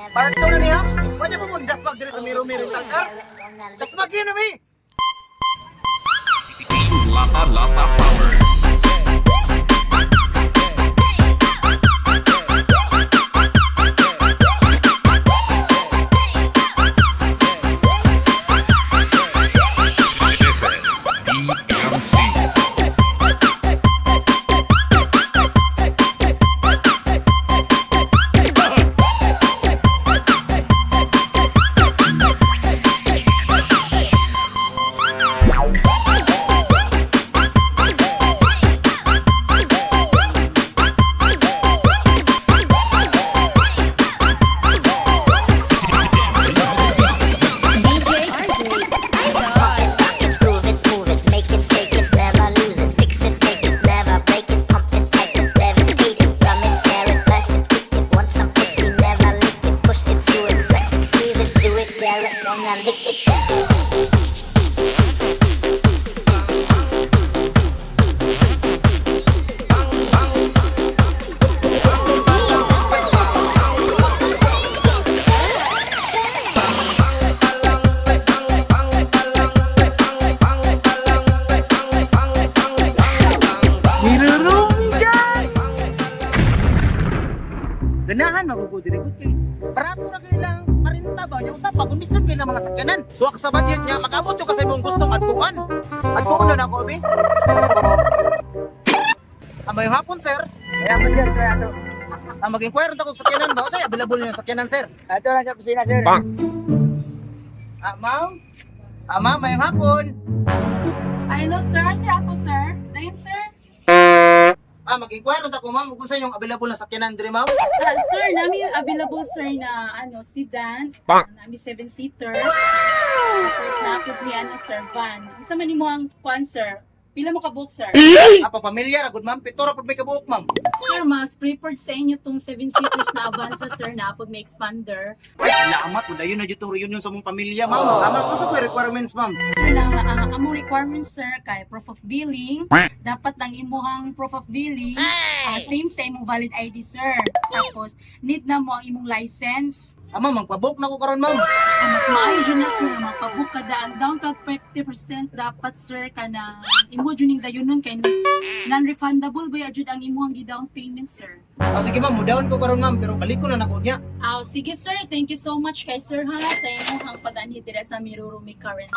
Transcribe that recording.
Parto na niya. Pwede po mong Dasmage dire sa Miro-Miro Talcar. Dasmage yun namin. Lapa Power. This is DMC. Ganahan magugudiri-gud kay barato na kayo lang parinta ba nya usap kondisyon kayo ng mga sakyanan. Suwak sa budget niya makabot yo kasi mong gustong adtuan. Adtuon na nako bi. Amayong hapon sir. Mayroon sir, kaya ito. Mag-inquire ta kung sakyanan ba usay available yung sakyanan sir. Ito lang sa kusina sir. Ma'am? Ma'am, mayong hapon. Hello sir, si ako sir. Dayon sir. Mag-inquire ta ko ma'am kung saan yung available na sakyanan dire ma'am. Sir, nami available sir na sedan. Nami 7-seater. Tapos na-apod mi sir, van. Isa man nimo ang kuan sir. Pila mo ka-book sir? Pamilya ra gud ma'am, pito ra pud may kabuok ma'am. Sir, mas preferred sa inyo tong 7-seaters na Avanza sir, na-apod may expander. Ay, salamat mo dayon na jud yun sa mong pamilya ma'am. Ma'am, usa ko requirements ma'am. Sir, na among requirements sir kay proof of billing. Dapat lang imuhang proof of billing. Same sa imong valid ID sir. Tapos need na mo ang imong license. Ma'am, magpabook na ko karon ma'am. Mas maayo dyan na sir, magpabook ka daan down ka 50% dapat sir ka na imo dyan yung dayon nun kay non-refundable ba yun ang imo ang down payment sir. Sige ma'am, mudaon ko karon ma'am pero balik ko na nako niya. Sige sir, thank you so much kay sir ha sa imong pag-anhi dira sa Mirurumi current.